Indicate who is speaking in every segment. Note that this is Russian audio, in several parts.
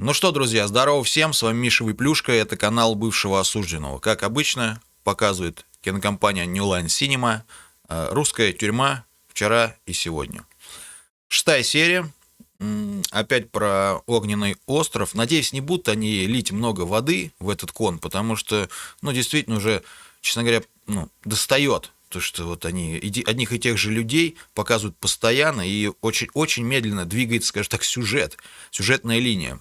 Speaker 1: Ну что, друзья, здорово всем, с вами Миша Выплюшка, это канал бывшего осужденного. Как обычно, показывает кинокомпания New Line Cinema, русская тюрьма вчера и сегодня. 6-я серия, опять про огненный остров. Надеюсь, не будут они лить много воды в этот кон, потому что, действительно уже, честно говоря, достает. То, что вот они одних и тех же людей показывают постоянно, и очень, очень медленно двигается, скажем так, сюжетная линия.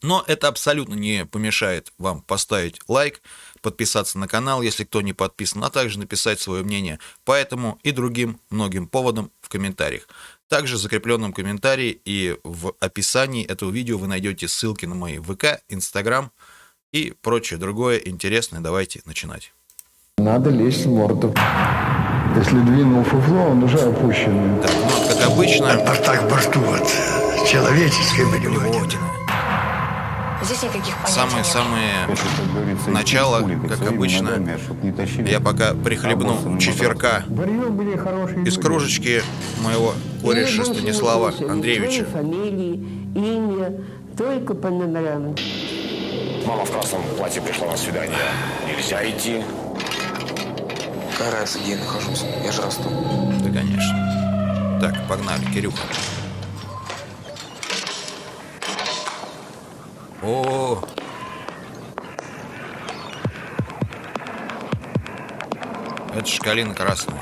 Speaker 1: Но это абсолютно не помешает вам поставить лайк, подписаться на канал, если кто не подписан, а также написать свое мнение по этому и другим многим поводам в комментариях. Также в закрепленном комментарии и в описании этого видео вы найдете ссылки на мои ВК, Инстаграм и прочее другое интересное. Давайте начинать.
Speaker 2: Надо лезть в морду. Если двинул фуфло, он уже опущенный.
Speaker 1: Так, как обычно...
Speaker 3: Так, борту вот человеческой, понимаете.
Speaker 4: Здесь никаких понятий
Speaker 1: Самое начало, как обычно, я пока прихлебну чеферка из кружечки моего кореша Станислава Андреевича.
Speaker 5: Фамилии, имя, только по номерам.
Speaker 6: Мама в красном платье пришла на свидание. Нельзя идти.
Speaker 7: Какая разница, где я нахожусь? Я же расту.
Speaker 1: Да, конечно. Так, погнали, Кирюха. О, это же калина красная.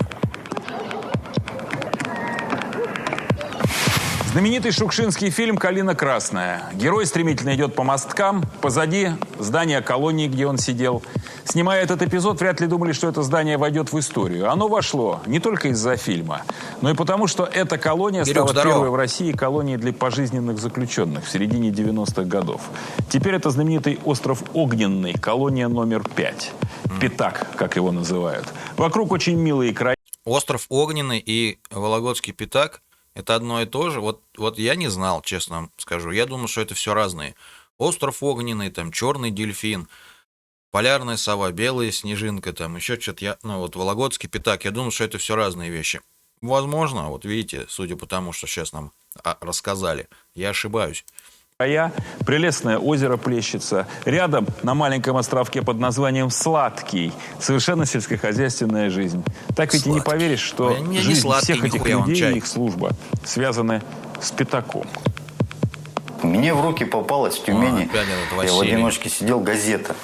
Speaker 8: Знаменитый шукшинский фильм «Калина красная». Герой стремительно идет по мосткам, позади здание колонии, где он сидел. Снимая этот эпизод, вряд ли думали, что это здание войдет в историю. Оно вошло не только из-за фильма, но и потому, что эта колония стала первой в России колонией для пожизненных заключенных в середине 90-х годов. Теперь это знаменитый остров Огненный, колония номер 5. Пятак, как его называют. Вокруг очень милые края.
Speaker 1: Остров Огненный и Вологодский Пятак — это одно и то же. Вот я не знал, честно вам скажу. Я думал, что это все разные. Остров Огненный, там черный дельфин, полярная сова, белая снежинка, там еще что-то. Вологодский Пятак. Я думал, что это все разные вещи. Возможно, вот видите, судя по тому, что сейчас нам рассказали, я ошибаюсь.
Speaker 8: Прелестное озеро плещется. Рядом, на маленьком островке под названием Сладкий, совершенно сельскохозяйственная жизнь. Так ведь и не поверишь, что жизнь всех этих людей и их служба связаны с Пятаком.
Speaker 9: Мне в руки попалась в Тюмени, я в одиночке сидел, газета.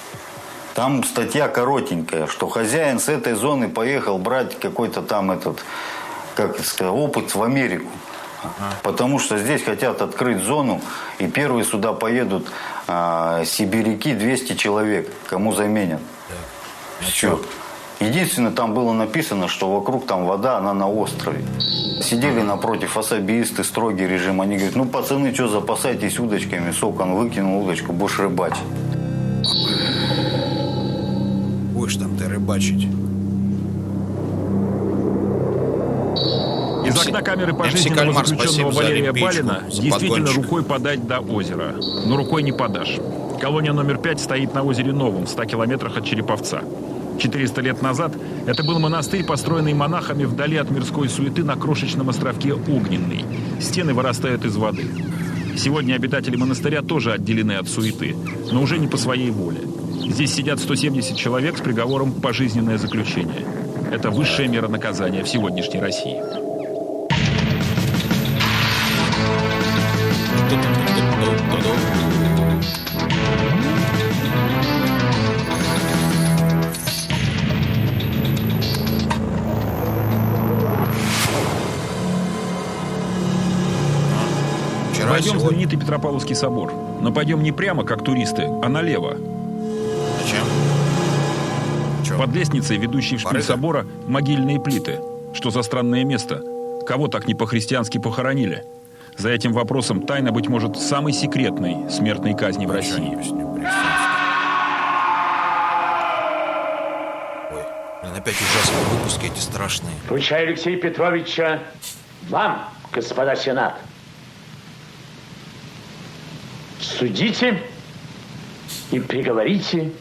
Speaker 9: Там статья коротенькая, что хозяин с этой зоны поехал брать какой-то там опыт в Америку. Потому что здесь хотят открыть зону, и первые сюда поедут сибиряки, 200 человек, кому заменят. Все. Единственное, там было написано, что вокруг там вода, она на острове. Сидели напротив особисты, строгий режим. Они говорят, пацаны, что, запасайтесь удочками. Сокон выкинул удочку, будешь рыбачить.
Speaker 1: Будешь там ты рыбачить.
Speaker 8: Из окна камеры пожизненного заключенного Валерия Балина действительно рукой подать до озера. Но рукой не подашь. Колония номер 5 стоит на озере Новом, в 100 километрах от Череповца. 400 лет назад это был монастырь, построенный монахами вдали от мирской суеты на крошечном островке Огненный. Стены вырастают из воды. Сегодня обитатели монастыря тоже отделены от суеты, но уже не по своей воле. Здесь сидят 170 человек с приговором «пожизненное заключение». Это высшая мера наказания в сегодняшней России. Пойдем в знаменитый Петропавловский собор. Но пойдем не прямо, как туристы, а налево.
Speaker 1: Зачем?
Speaker 8: Под лестницей, ведущей в шпиль собора, могильные плиты. Что за странное место? Кого так не по-христиански похоронили? За этим вопросом тайна, быть может, самой секретной смертной казни в России.
Speaker 1: Опять ужасные выпуски эти страшные.
Speaker 10: Вручаю Алексея Петровича вам, господа сенат. Судите и приговорите.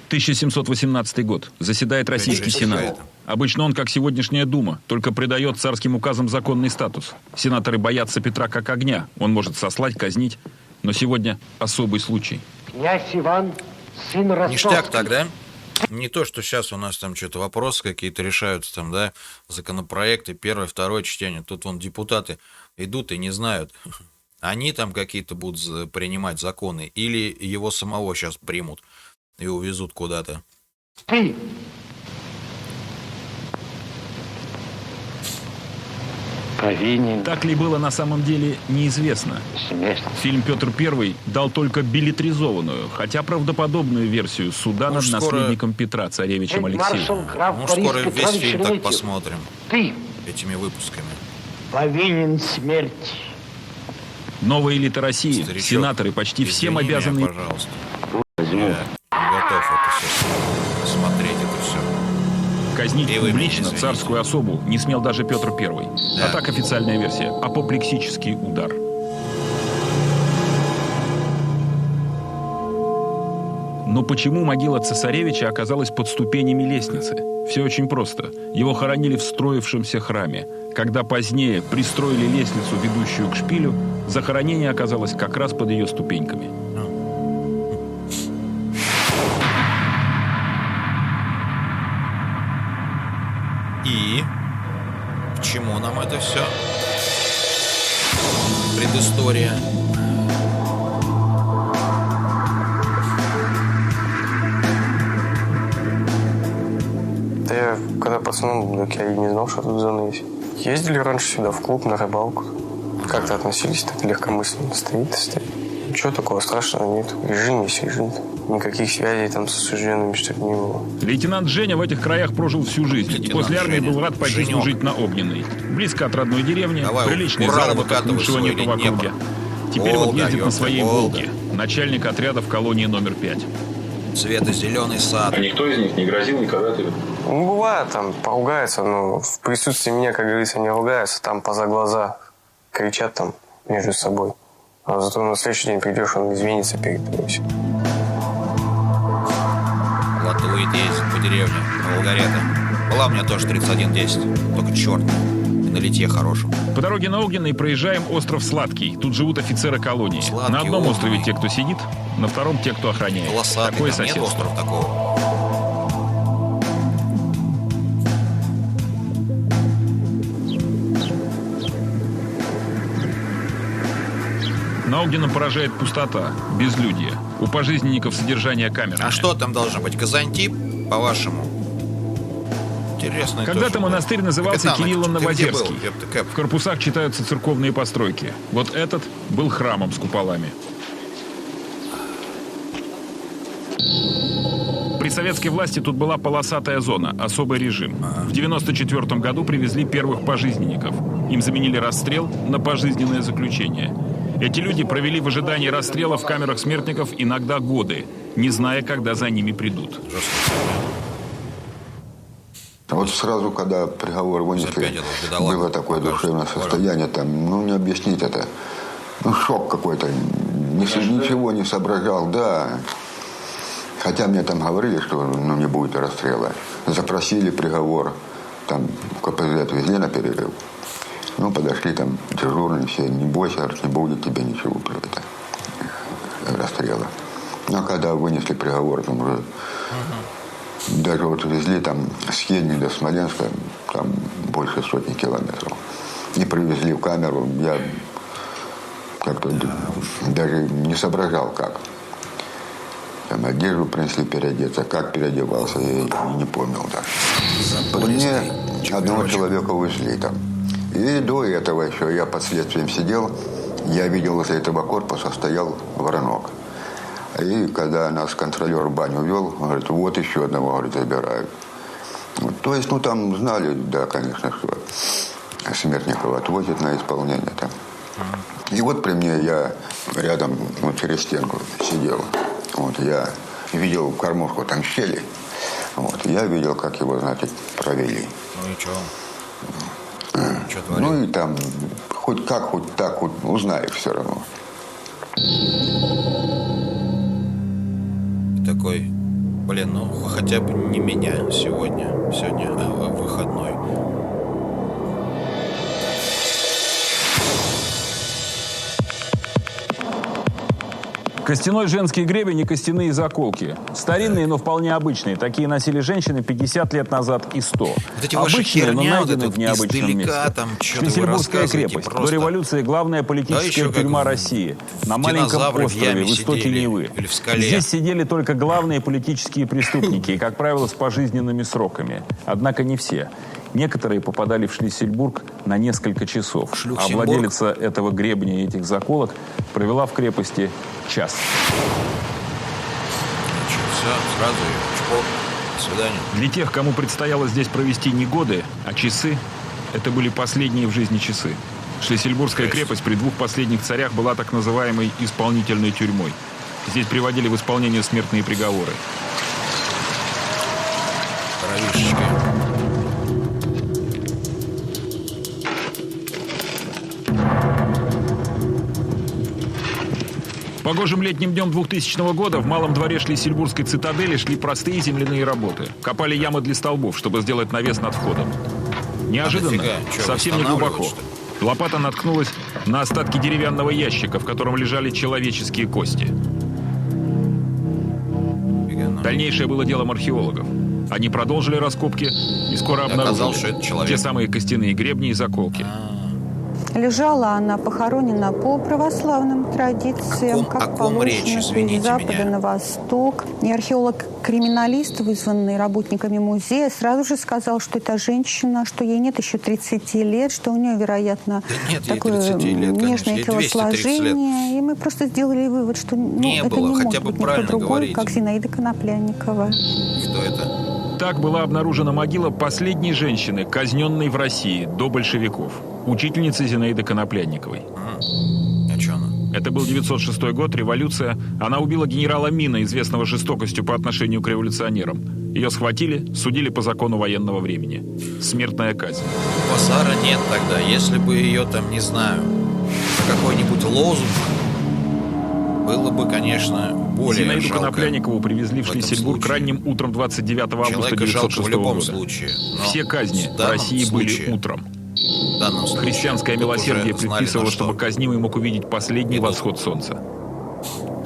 Speaker 8: 1718 год. Заседает Российский Сенат. Обычно он, как сегодняшняя Дума, только придает царским указам законный статус. Сенаторы боятся Петра как огня. Он может сослать, казнить. Но сегодня особый случай.
Speaker 10: Князь Иван, сын Ростовский.
Speaker 1: Ништяк тогда. Не то, что сейчас у нас там что-то вопросы какие-то решаются, там, да, законопроекты, первое, второе чтение. Тут вон депутаты идут и не знают, они там какие-то будут принимать законы или его самого сейчас примут и увезут куда-то.
Speaker 10: Ты. Повинен.
Speaker 8: Так ли было на самом деле, неизвестно.
Speaker 10: Смерть.
Speaker 8: Фильм «Петр I» дал только билетризованную, хотя правдоподобную версию суда над наследником Петра, царевичем Алексеем.
Speaker 1: Ну, скоро весь фильм так посмотрим.
Speaker 10: Ты
Speaker 1: Этими выпусками.
Speaker 10: повинен смерти.
Speaker 8: Новая элита России,
Speaker 1: Старичок,
Speaker 8: сенаторы почти всем
Speaker 1: извини
Speaker 8: обязаны...
Speaker 1: меня, пожалуйста. Я готов это все смотреть, это все.
Speaker 8: Казнить
Speaker 1: И вы меня
Speaker 8: публично
Speaker 1: извините.
Speaker 8: царскую особу не смел даже Петр I.
Speaker 1: Да.
Speaker 8: А так официальная версия – апоплексический удар. Но почему могила цесаревича оказалась под ступенями лестницы? Все очень просто. Его хоронили в строившемся храме. Когда позднее пристроили лестницу, ведущую к шпилю, захоронение оказалось как раз под ее ступеньками.
Speaker 1: И к чему нам это все? Предыстория.
Speaker 7: Да я, когда пацаном был, так я и не знал, что тут зона есть. Ездили раньше сюда в клуб на рыбалку. Как-то относились так легкомысленно. Стоит. Ничего такого страшного нет. Режим есть режим. Никаких связей там с осужденными, что-то не было.
Speaker 8: Лейтенант Женя в этих краях прожил всю жизнь. И после армии был рад пойти
Speaker 1: Женек.
Speaker 8: служить на Огненной. Близко от родной деревни,
Speaker 1: Давай,
Speaker 8: приличный
Speaker 1: Урал
Speaker 8: заработок,
Speaker 1: выкатывай
Speaker 8: лучшего
Speaker 1: свой
Speaker 8: нету в
Speaker 1: или
Speaker 8: округе.
Speaker 1: Днепр?
Speaker 8: Теперь вот
Speaker 1: Волга,
Speaker 8: ездит на
Speaker 1: ёпта,
Speaker 8: своей
Speaker 1: Волга.
Speaker 8: «Волге». Начальник отряда в колонии номер 5.
Speaker 1: Цвета зеленый сад.
Speaker 11: Никто из них не грозил никогда тебе?
Speaker 7: Ну, бывает, там поругаются, но в присутствии меня, как говорится, не ругаются. Там поза глаза кричат там между собой. А зато на следующий день придешь, он извинится перед тобой. Все.
Speaker 1: Латует ездит по деревне, на Волгарета. Была у меня тоже 3110, только черт. И на литье хорошем.
Speaker 8: По дороге на Огненной проезжаем остров Сладкий. Тут живут офицеры колонии.
Speaker 1: Сладкий,
Speaker 8: На одном
Speaker 1: Огненный.
Speaker 8: острове те, кто сидит, на втором те, кто охраняет.
Speaker 1: Полосатый,
Speaker 8: Такое
Speaker 1: там нет
Speaker 8: соседство.
Speaker 1: острова такого.
Speaker 8: На Огненном поражает пустота, безлюдье. У пожизненников содержание камеры.
Speaker 1: А что там должно быть? Казантип, по-вашему? Интересно.
Speaker 8: Когда-то монастырь назывался Кириллом Новозерский. В корпусах читаются церковные постройки. Вот этот был храмом с куполами. При советской власти тут была полосатая зона, особый режим. В 1994 году привезли первых пожизненников. Им заменили расстрел на пожизненное заключение. Эти люди провели в ожидании расстрела в камерах смертников иногда годы, не зная, когда за ними придут.
Speaker 12: Вот сразу, когда приговор вынесли, было такое душевное состояние, там, ну, не объяснить это. Ну, шок какой-то. Ничего не соображал, да. Хотя мне там говорили, что ну, не будет расстрела. Запросили приговор, там в КПЗ отвезли на перерыв. Ну, подошли там дежурные все, не бойся, не будет тебе ничего расстрела. Ну, а когда вынесли приговор, там уже даже вот везли там с Ельни до Смоленска, там больше 100 километров. И привезли в камеру, я как-то даже не соображал, как. Там одежду принесли переодеться, как переодевался, я не помнил даже. Мне одного человека увезли там. И до этого еще я под следствием сидел, я видел возле этого корпуса стоял воронок. И когда нас контролер в баню вел, он говорит, вот еще одного, говорит, забирают. Вот, то есть, ну там знали, да, конечно, что смертников отвозят на исполнение там. И вот при мне я рядом, вот через стенку сидел. Вот я видел кормушку, там щели. Вот, я видел, как его, значит, провели.
Speaker 1: Ну и что?
Speaker 12: Ну и там, хоть как, хоть так, хоть узнаешь все равно.
Speaker 1: И такой, блин, ну хотя бы не меня сегодня. Сегодня выходной.
Speaker 8: Костяной женский гребень и костяные заколки. Старинные, но вполне обычные. Такие носили женщины 50 лет назад и 100.
Speaker 1: Вот эти ваши
Speaker 8: Обычные, но
Speaker 1: херня, вот
Speaker 8: найдены
Speaker 1: это
Speaker 8: в необычном
Speaker 1: издалека,
Speaker 8: месте.
Speaker 1: там что-то вы
Speaker 8: Шлиссельбургская
Speaker 1: рассказываете
Speaker 8: крепость.
Speaker 1: просто.
Speaker 8: До революции главная политическая
Speaker 1: еще как
Speaker 8: тюрьма
Speaker 1: в-
Speaker 8: России. На маленьком
Speaker 1: динозавры в
Speaker 8: острове,
Speaker 1: яме
Speaker 8: в истоке
Speaker 1: сидели
Speaker 8: Невы.
Speaker 1: или в скале.
Speaker 8: Здесь сидели только главные политические преступники, и, как правило, с пожизненными сроками. Однако не все. Некоторые попадали в Шлиссельбург на несколько часов. А
Speaker 1: Шлюхсембург?
Speaker 8: владелица этого гребня и этих заколок провела в крепости час.
Speaker 1: Все, сразу и чпок. До свидания.
Speaker 8: Для тех, кому предстояло здесь провести не годы, а часы, это были последние в жизни часы. Шлиссельбургская крепость при двух последних царях была так называемой исполнительной тюрьмой. Здесь приводили в исполнение смертные приговоры.
Speaker 1: Кровишечка.
Speaker 8: Погожим летним днем 2000 года в малом дворе Шлиссельбургской цитадели шли простые земляные работы. Копали ямы для столбов, чтобы сделать навес над входом. Неожиданно,
Speaker 1: нафига? Чё,
Speaker 8: совсем не глубоко,
Speaker 1: восстанавливать, что
Speaker 8: лопата наткнулась на остатки деревянного ящика, в котором лежали человеческие кости. Дальнейшее было делом археологов. Они продолжили раскопки и скоро
Speaker 1: оказалось, что это
Speaker 8: обнаружили
Speaker 1: человек.
Speaker 8: те самые костяные гребни и заколки.
Speaker 13: Лежала она похоронена по православным традициям, как
Speaker 1: ком речь,
Speaker 13: положено,
Speaker 1: извините
Speaker 13: с запада
Speaker 1: меня?
Speaker 13: на восток. И археолог-криминалист, вызванный работниками музея, сразу же сказал, что это женщина, что ей нет еще 30 лет, что у нее, вероятно,
Speaker 1: Да нет ей
Speaker 13: такое
Speaker 1: 30 лет, конечно,
Speaker 13: нежное
Speaker 1: ей 230
Speaker 13: телосложение. И мы просто сделали вывод, что
Speaker 1: Не
Speaker 13: это
Speaker 1: было,
Speaker 13: не
Speaker 1: хотя
Speaker 13: может
Speaker 1: бы
Speaker 13: быть никто
Speaker 1: правильно
Speaker 13: другой,
Speaker 1: говорить.
Speaker 13: как Зинаида Коноплянникова.
Speaker 1: Кто это?
Speaker 8: Так была обнаружена могила последней женщины, казненной в России до большевиков, учительницы Зинаиды Коноплянниковой.
Speaker 1: А что она?
Speaker 8: Это был 906 год, революция. Она убила генерала Мина, известного жестокостью по отношению к революционерам. Ее схватили, судили по закону военного времени. Смертная казнь.
Speaker 1: Базара нет тогда. Если бы ее там, не знаю, какой-нибудь лозунг, было бы, конечно, более
Speaker 8: Зинаиду
Speaker 1: жалко.
Speaker 8: Коноплянникову привезли в
Speaker 1: в этом
Speaker 8: Шлиссельбург
Speaker 1: случае.
Speaker 8: ранним утром 29 августа
Speaker 1: Человека жалко в
Speaker 8: 906
Speaker 1: любом
Speaker 8: года.
Speaker 1: случае. Но
Speaker 8: Все казни
Speaker 1: в
Speaker 8: в
Speaker 1: данном
Speaker 8: России
Speaker 1: случае-
Speaker 8: были утром.
Speaker 1: В данном случае
Speaker 8: Христианское
Speaker 1: тут
Speaker 8: милосердие
Speaker 1: уже знали,
Speaker 8: предписывало,
Speaker 1: на что.
Speaker 8: чтобы казнимый мог увидеть последний
Speaker 1: идут.
Speaker 8: восход солнца.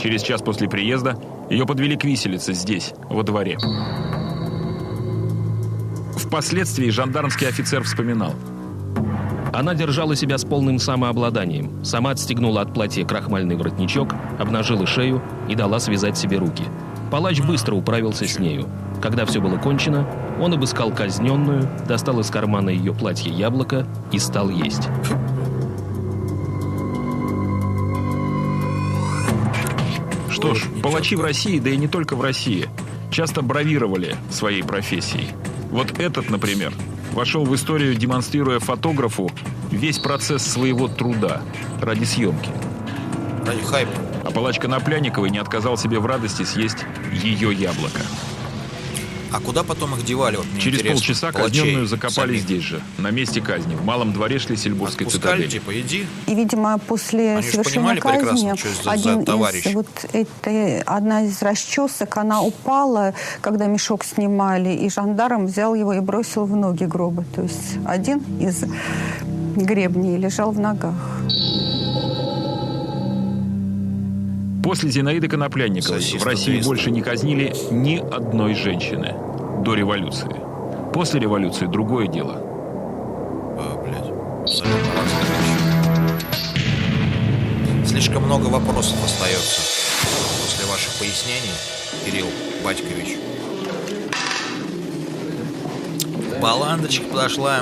Speaker 8: Через час после приезда ее подвели к виселице здесь, во дворе. Впоследствии жандармский офицер вспоминал.
Speaker 14: Она держала себя с полным самообладанием. Сама отстегнула от платья крахмальный воротничок, обнажила шею и дала связать себе руки. Палач быстро управился с нею. Когда все было кончено, он обыскал казненную, достал из кармана ее платья яблоко и стал есть.
Speaker 8: Что ж, палачи в России, да и не только в России, часто бравировали своей профессией. Вот этот, например, вошел в историю, демонстрируя фотографу весь процесс своего труда ради съемки.
Speaker 1: Ради хайпа.
Speaker 8: А палач Коноплянниковой не отказал себе в радости съесть ее яблоко.
Speaker 1: А куда потом их девали? Вот мне
Speaker 8: Через
Speaker 1: интересно.
Speaker 8: полчаса
Speaker 1: Палачей
Speaker 8: казненную закопали
Speaker 1: самих.
Speaker 8: здесь же, на месте казни, в малом дворе Шлиссельбургской
Speaker 1: Отпускали,
Speaker 8: цитадели.
Speaker 1: типа, иди.
Speaker 13: И, видимо, после
Speaker 1: Они же
Speaker 13: совершения
Speaker 1: понимали прекрасно,
Speaker 13: казни
Speaker 1: что это за
Speaker 13: один
Speaker 1: товарищ.
Speaker 13: из, одна из расчесок, она упала, когда мешок снимали, и жандарм взял его и бросил в ноги гроба. То есть один из гребней лежал в ногах.
Speaker 8: После Зинаиды Коноплянниковой
Speaker 1: Сосиска
Speaker 8: в России
Speaker 1: 200.
Speaker 8: больше не казнили ни одной женщины до революции. После революции другое дело.
Speaker 1: Абсолютно разные вещи. Слишком много вопросов остается после ваших пояснений, Кирилл Батькович. Баландочка подошла.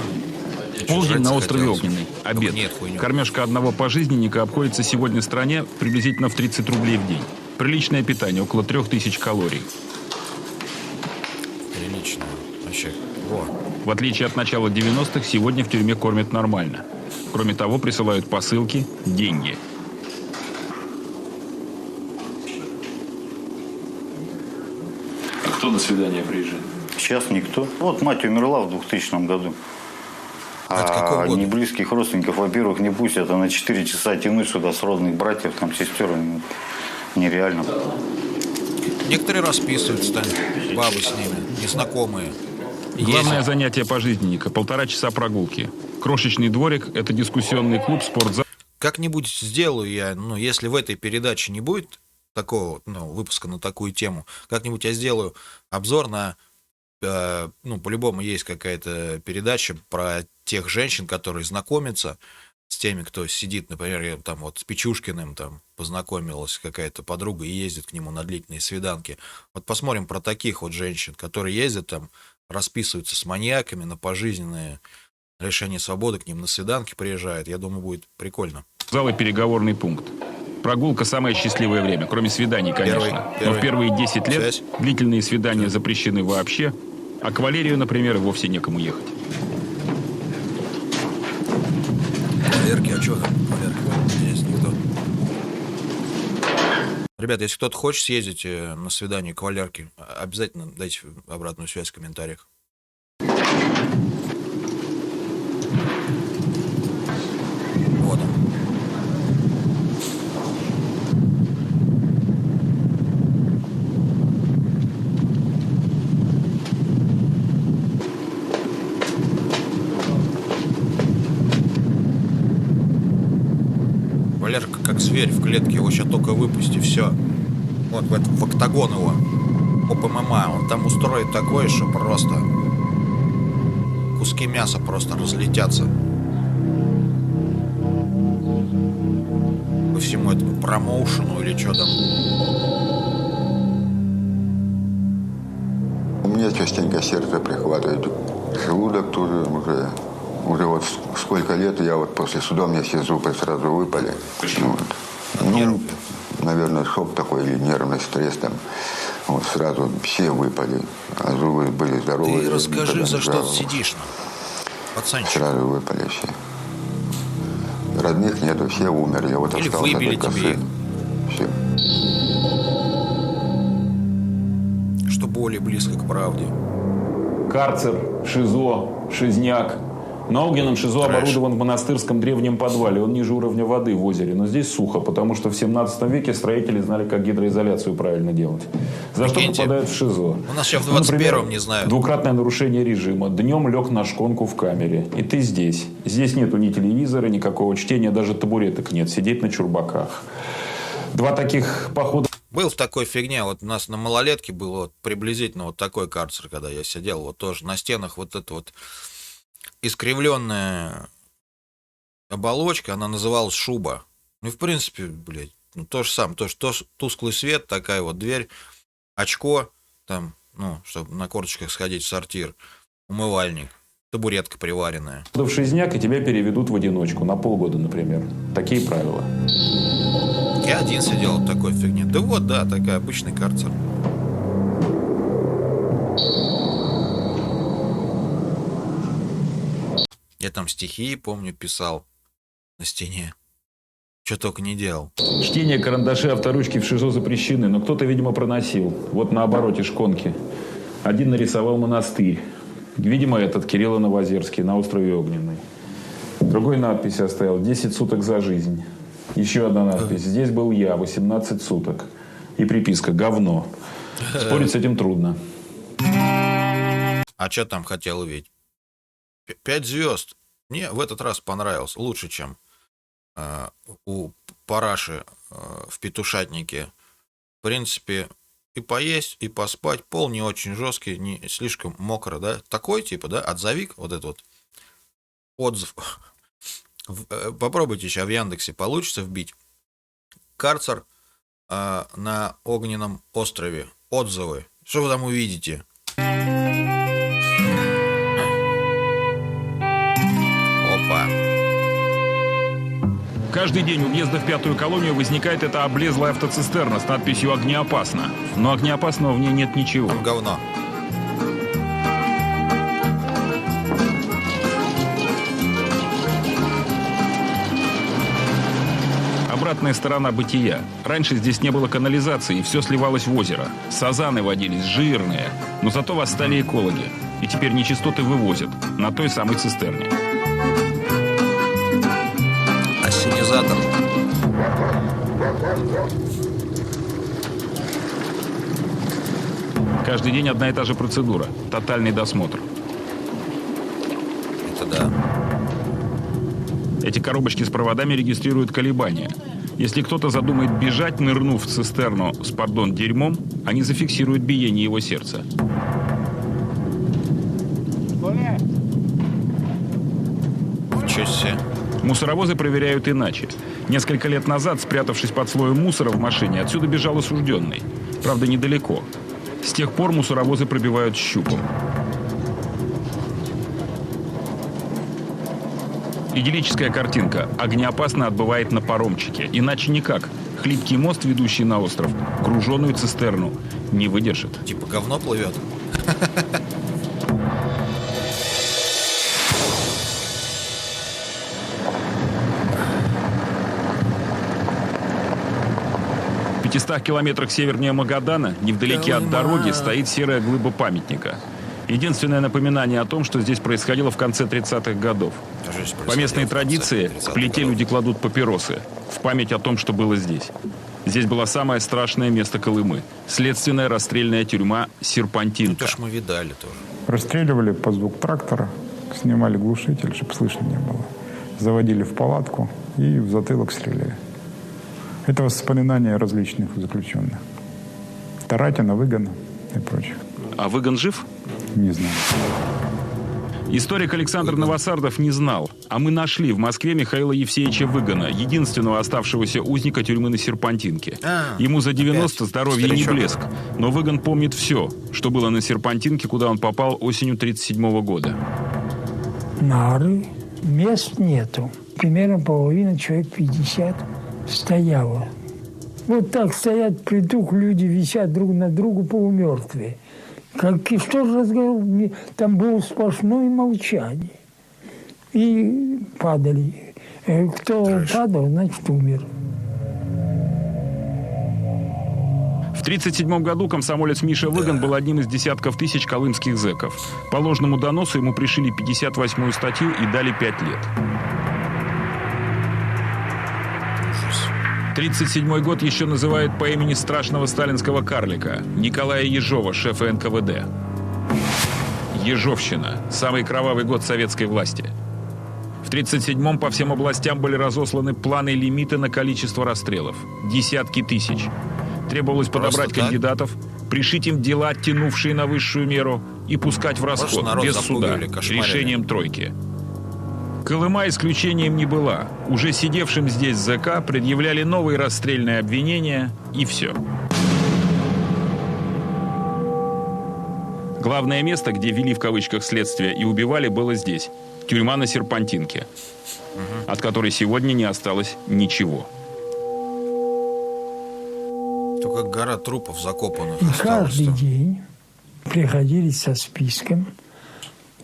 Speaker 8: Полдень на
Speaker 1: Жрать
Speaker 8: острове
Speaker 1: захотелось.
Speaker 8: Огненный. Обед.
Speaker 1: Только нет, хуйню.
Speaker 8: Кормежка одного пожизненника обходится сегодня в стране приблизительно в 30 рублей в день. Приличное питание, около 3000 калорий.
Speaker 1: Прилично. Вообще. Во.
Speaker 8: В отличие от начала 90-х, сегодня в тюрьме кормят нормально. Кроме того, присылают посылки, деньги.
Speaker 11: А кто на свидание приезжает?
Speaker 9: Сейчас никто. Вот мать умерла в 2000 году.
Speaker 1: Это какого года?
Speaker 9: Ни близких родственников, во-первых, не пустят, а на 4 часа тянуть сюда с родных братьев, там, сестер, нереально.
Speaker 1: Некоторые расписываются, там, бабы с ними, незнакомые.
Speaker 8: Главное
Speaker 1: Ездят.
Speaker 8: занятие пожизненника – 1,5 часа прогулки. Крошечный дворик – это дискуссионный клуб, спортзал.
Speaker 1: Как-нибудь сделаю я, ну, если в этой передаче не будет такого, выпуска на такую тему. Как-нибудь я сделаю обзор на, по-любому есть какая-то передача про тех женщин, которые знакомятся с теми, кто сидит, например, я там вот с Печушкиным там познакомилась какая-то подруга и ездит к нему на длительные свиданки. Вот посмотрим про таких вот женщин, которые ездят там, расписываются с маньяками на пожизненные лишение свободы, к ним на свиданки приезжают. Я думаю, будет прикольно.
Speaker 8: Зал и переговорный пункт. Прогулка – самое счастливое время, кроме свиданий, конечно. Но в первые 10 лет длительные свидания запрещены вообще, а к Валерию, например, вовсе некому ехать.
Speaker 1: Валерки, а что там? Валерки, здесь никто. Ребята, если кто-то хочет съездить на свидание к Валерке, обязательно дайте обратную связь в комментариях. Вот он. Валерка как зверь в клетке, его сейчас только выпусти, все. Вот в октагон его, по ММА, он там устроит такое, что просто куски мяса просто разлетятся. По всему этому промоушену или что там.
Speaker 12: У меня частенько сердце прихватывает, желудок тоже уже вот сколько лет, я вот после суда, мне все зубы сразу выпали.
Speaker 1: Почему?
Speaker 12: Вот. Наверное, шок такой или нервный стресс там. Вот сразу все выпали, а зубы были здоровые.
Speaker 1: Ты расскажи, за что ты сидишь, пацанчик.
Speaker 12: Сразу выпали все. Родных нету, все умерли. Вот
Speaker 1: или
Speaker 12: остался
Speaker 1: выбили
Speaker 12: только
Speaker 1: тебе.
Speaker 12: сын. Все.
Speaker 1: Что более близко к правде.
Speaker 15: Карцер, ШИЗО, Шизняк. На огненном ШИЗО оборудован в монастырском древнем подвале. Он ниже уровня воды в озере. Но здесь сухо, потому что в 17 веке строители знали, как гидроизоляцию правильно делать. За что попадают в ШИЗО?
Speaker 1: У нас сейчас в 21-м, не знаю.
Speaker 15: Двукратное нарушение режима. Днем лег на шконку в камере. И ты здесь. Здесь нету ни телевизора, никакого чтения, даже табуреток нет. Сидеть на чурбаках. 2 таких похода.
Speaker 1: Был в такой фигне, вот у нас на малолетке был вот приблизительно вот такой карцер, когда я сидел, вот тоже на стенах вот это вот искривленная оболочка, она называлась шуба. Ну и в принципе, блядь, то же самое, тоже тусклый свет, такая вот дверь, очко, там, чтобы на корточках сходить в сортир, умывальник, табуретка приваренная.
Speaker 15: В Шизняк, и тебя переведут в одиночку, на полгода, например. Такие правила.
Speaker 1: Я один сидел в такой фигне. Да вот, да, такой обычный карцер. Я там стихи, помню, писал на стене. Что только не делал.
Speaker 15: Чтение, карандаши, авторучки в ШИЗО запрещены, но кто-то, видимо, проносил. Вот на обороте шконки. Один нарисовал монастырь. Видимо, этот Кирилл Новозерский на острове Огненный. Другой надпись оставил: 10 суток за жизнь. Еще одна надпись: здесь был я, 18 суток. И приписка: говно. Спорить с этим трудно.
Speaker 1: А что там хотел увидеть? 5 звезд. Мне в этот раз понравился. Лучше, чем у параши в петушатнике. В принципе, и поесть, и поспать. Пол не очень жесткий, не слишком мокро, да? Такой типа, да? Отзовик, вот этот вот отзыв. Попробуйте сейчас в Яндексе, получится вбить. Карцер на Огненном острове. Отзывы. Что вы там увидите? Опа.
Speaker 8: Каждый день у въезда в 5-ю колонию возникает эта облезлая автоцистерна с надписью «Огнеопасно». Но огнеопасного в ней нет ничего.
Speaker 1: Там говно.
Speaker 8: Обратная сторона бытия. Раньше здесь не было канализации, и все сливалось в озеро. Сазаны водились, жирные. Но зато восстали экологи. И теперь нечистоты вывозят на той самой цистерне.
Speaker 1: Ассенизатор.
Speaker 8: Каждый день одна и та же процедура. Тотальный досмотр.
Speaker 1: Это да.
Speaker 8: Эти коробочки с проводами регистрируют колебания. Если кто-то задумает бежать, нырнув в цистерну с, пардон, дерьмом, они зафиксируют биение его сердца.
Speaker 1: Ничего себе.
Speaker 8: Мусоровозы проверяют иначе. Несколько лет назад, спрятавшись под слоем мусора в машине, отсюда бежал осужденный. Правда, недалеко. С тех пор мусоровозы пробивают щупом. Идиллическая картинка. Огнеопасно отбывает на паромчике. Иначе никак. Хлипкий мост, ведущий на остров, груженую цистерну, не выдержит.
Speaker 1: Типа говно плывет.
Speaker 8: В 500 километрах севернее Магадана, невдалеке от дороги, стоит серая глыба памятника. Единственное напоминание о том, что здесь происходило в конце 30-х годов. По местной традиции к плите люди кладут папиросы в память о том, что было здесь. Здесь было самое страшное место Колымы – следственная расстрельная тюрьма Серпантинка.
Speaker 1: Ну, то ж мы видали тоже.
Speaker 16: Расстреливали под звук трактора, снимали глушитель, чтобы слышно не было. Заводили в палатку и в затылок стреляли. Это воспоминания различных заключенных. Таратина, Выгона и прочих.
Speaker 8: А Выгон жив?
Speaker 16: Не знаю.
Speaker 8: Историк Александр Новосардов не знал. А мы нашли в Москве Михаила Евсеевича Выгона, единственного оставшегося узника тюрьмы на Серпантинке. Ему за 90 здоровье не блеск. Но Выгон помнит все, что было на Серпантинке, куда он попал осенью 1937 года.
Speaker 17: Нары, мест нету. Примерно половина, человек 50 стояло. Вот так стоят притух, люди висят друг на другу полумертвые. Как, и что же разговор? Там было сплошное молчание. И падали. Кто падал, значит, умер.
Speaker 8: В 1937 году комсомолец Миша Выгон был одним из десятков тысяч колымских зэков. По ложному доносу ему пришили 58-ю статью и дали 5 лет. 1937 год еще называют по имени страшного сталинского карлика Николая Ежова, шефа НКВД. Ежовщина – самый кровавый год советской власти. В 1937-м по всем областям были разосланы планы и лимиты на количество расстрелов. Десятки тысяч. Требовалось подобрать кандидатов, пришить им дела, тянувшие на высшую меру, и пускать в расход, без суда, решением тройки. Колыма исключением не была. Уже сидевшим здесь ЗК предъявляли новые расстрельные обвинения, и все. Главное место, где вели в кавычках следствие и убивали, было здесь. Тюрьма на Серпантинке, от которой сегодня не осталось ничего.
Speaker 1: Только гора трупов закопанных.
Speaker 17: И каждый день приходили со списком,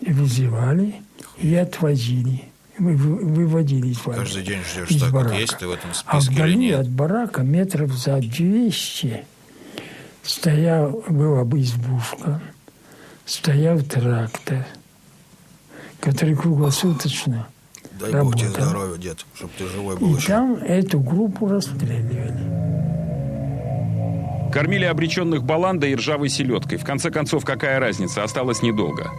Speaker 17: вызывали и отвозили. Выводили из барака.
Speaker 1: Каждый день ждешь, так вот есть ты в этом списке
Speaker 17: а вдали
Speaker 1: или нет?
Speaker 17: От барака метров за 200 была бы избушка, стоял трактор, который круглосуточно
Speaker 1: Дай
Speaker 17: работал.
Speaker 1: Бог тебе здоровья, дед, чтобы ты живой был
Speaker 17: И
Speaker 1: еще.
Speaker 17: там эту группу расстреливали.
Speaker 8: Кормили обреченных баландой и ржавой селедкой. В конце концов, какая разница? Осталось недолго.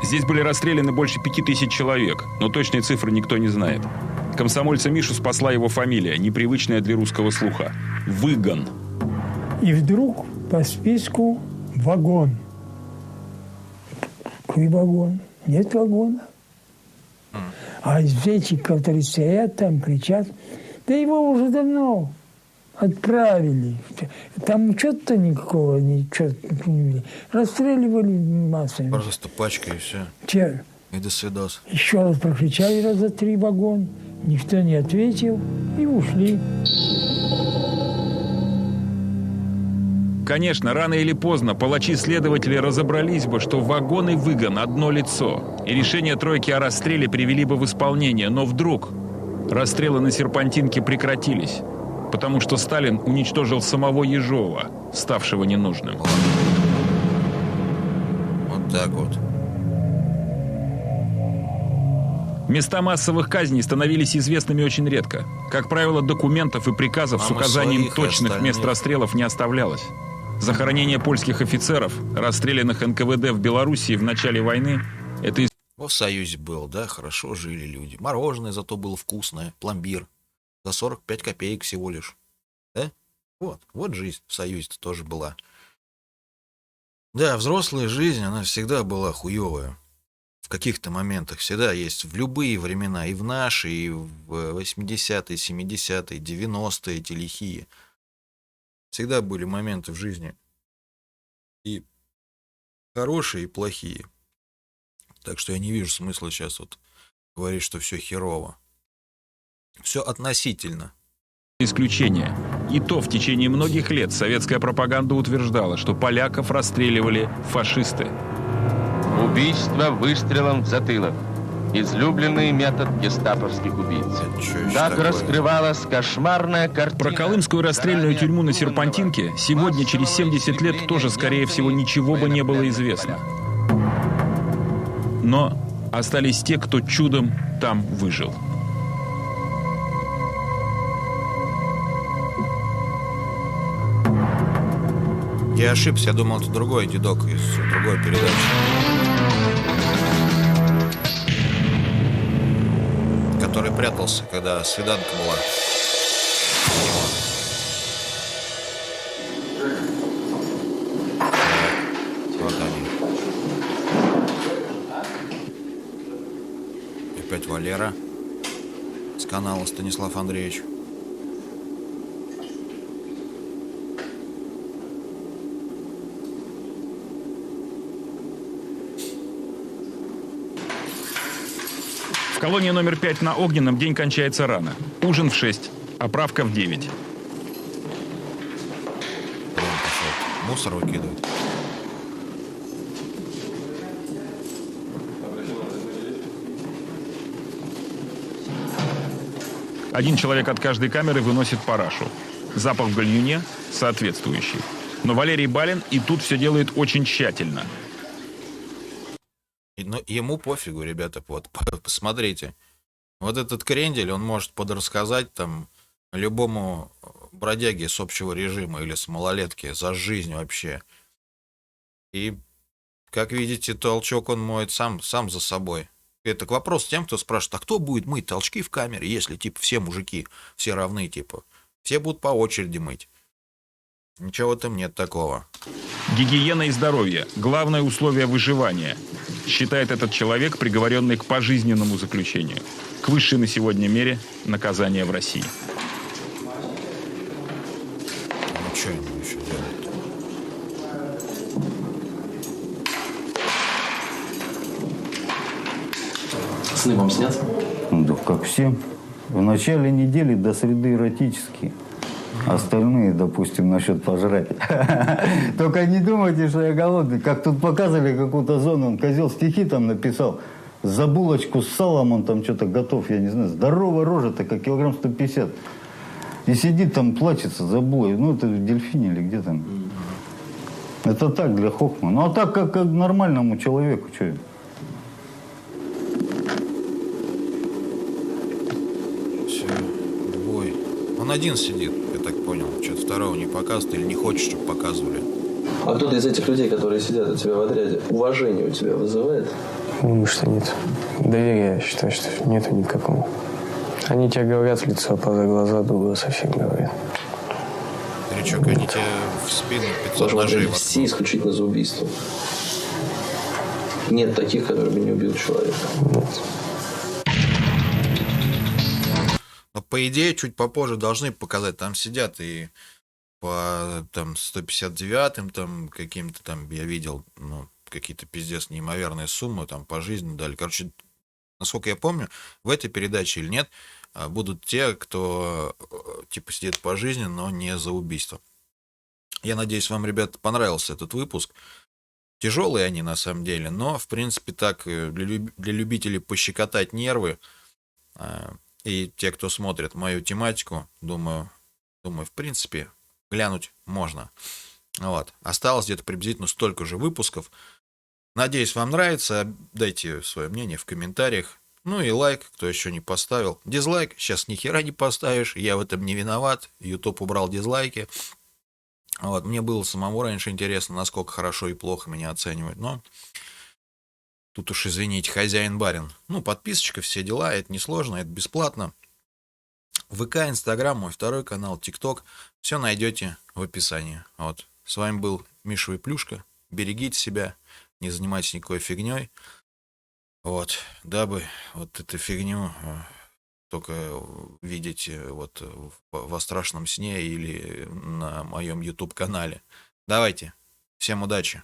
Speaker 8: Здесь были расстреляны больше 5000 человек, но точной цифры никто не знает. Комсомольца Мишу спасла его фамилия, непривычная для русского слуха. Выгон.
Speaker 17: И вдруг по списку вагон. Какой вагон? Нет вагона. А эти, которые стоят там, кричат, да его уже давно отправили. Там что-то никакого не видели. Расстреливали массами.
Speaker 1: Просто пачка и все. И до свидос.
Speaker 17: Еще раз прокричали раза 3 вагон. Никто не ответил и ушли.
Speaker 8: Конечно, рано или поздно палачи-следователи разобрались бы, что вагон и Выгон одно лицо. И решение тройки о расстреле привели бы в исполнение. Но вдруг расстрелы на Серпантинке прекратились. Потому что Сталин уничтожил самого Ежова, ставшего ненужным.
Speaker 1: Вот так вот.
Speaker 8: Места массовых казней становились известными очень редко. Как правило, документов и приказов с указанием точных мест расстрелов не оставлялось. Захоронение польских офицеров, расстрелянных НКВД в Белоруссии в начале войны, это
Speaker 1: в Союзе был, да, хорошо жили люди. Мороженое зато было вкусное, пломбир. За 45 копеек всего лишь. Да? Вот жизнь в Союзе-то тоже была. Да, взрослая жизнь, она всегда была хуевая. В каких-то моментах всегда есть. В любые времена. И в наши, и в 80-е, 70-е, 90-е, эти лихие. Всегда были моменты в жизни. И хорошие, и плохие. Так что я не вижу смысла сейчас вот говорить, что все херово. Все относительно.
Speaker 8: Исключение. И то в течение многих лет советская пропаганда утверждала, что поляков расстреливали фашисты.
Speaker 18: Убийство выстрелом в затылок. Излюбленный метод гестаповских убийц. Так раскрывалась кошмарная картина.
Speaker 8: Про Колымскую расстрельную тюрьму на Серпантинке сегодня, через 70 лет, тоже, скорее всего, ничего бы не было известно. Но остались те, кто чудом там выжил.
Speaker 1: Я ошибся, я думал, это другой дедок из другой передачи. Который прятался, когда свиданка была. Вот они. Опять Валера с канала Станислав Андреевич.
Speaker 8: В колонии номер 5 на Огненном день кончается рано. Ужин в 6, оправка в 9.
Speaker 1: Мусор выкидывает.
Speaker 8: Один человек от каждой камеры выносит парашу. Запах в гальюне соответствующий. Но Валерий Балин и тут все делает очень тщательно.
Speaker 1: Но ему пофигу, ребята, вот, посмотрите. Вот этот крендель, он может подрассказать там любому бродяге с общего режима или с малолетки за жизнь вообще. И, как видите, толчок он моет сам за собой. Это к вопросу тем, кто спрашивает, а кто будет мыть толчки в камере, если, типа, все мужики, все равны, типа. Все будут по очереди мыть. Ничего в этом нет такого.
Speaker 8: Гигиена и здоровье – главное условие выживания, считает этот человек, приговоренный к пожизненному заключению, к высшей на сегодня мере наказания в России.
Speaker 1: Ну что ему еще делать?
Speaker 11: Сны вам снятся?
Speaker 9: Да, как всем. В начале недели до среды эротические. Остальные, допустим, насчет пожрать. Только не думайте, что я голодный. Как тут показывали какую-то зону, он козел стихи там написал. За булочку с салом он там что-то готов, я не знаю. Здоровая рожа-то, как килограмм 150. И сидит там, плачется за булой. Ну, это в Дельфине или где там. Это так, для хохма. Ну, а так, как нормальному человеку, что?
Speaker 1: Все, бой. Он один сидит, я так понял. Что-то второго не показывает или не хочет, чтобы показывали.
Speaker 11: А кто-то из этих людей, которые сидят у тебя в отряде, уважение у тебя вызывает?
Speaker 7: Думаю, что нет. Доверия, считаю, что нету никакого. Они тебе говорят в лицо, поза глаза, другого совсем говорят.
Speaker 1: Старичок, они тебе в спину 500 ножей.
Speaker 11: Все исключительно за убийство. Нет таких, которые бы не убил человека.
Speaker 7: Нет.
Speaker 1: Но по идее чуть попозже должны показать. Там сидят и по там 159-м там каким-то там я видел, ну, какие-то пиздец неимоверные суммы там по жизни дали. Короче, насколько я помню, в этой передаче или нет, будут те, кто типа сидит по жизни, но не за убийство. Я надеюсь, вам, ребята, понравился этот выпуск. Тяжелые они на самом деле, но в принципе так для любителей пощекотать нервы и те, кто смотрит мою тематику, думаю, в принципе, глянуть можно. Вот. Осталось где-то приблизительно столько же выпусков. Надеюсь, вам нравится. Дайте свое мнение в комментариях. Ну и лайк, кто еще не поставил. Дизлайк сейчас ни хера не поставишь. Я в этом не виноват. YouTube убрал дизлайки. Вот. Мне было самому раньше интересно, насколько хорошо и плохо меня оценивают. Но тут уж, извините, хозяин-барин. Ну, подписочка, все дела. Это несложно, это бесплатно. ВК, Инстаграм, мой второй канал, ТикТок. Все найдете в описании. Вот. С вами был Миша Выплюшка. Берегите себя, не занимайтесь никакой фигней. Вот. Дабы вот эту фигню только видеть вот во страшном сне или на моем YouTube-канале. Давайте. Всем удачи.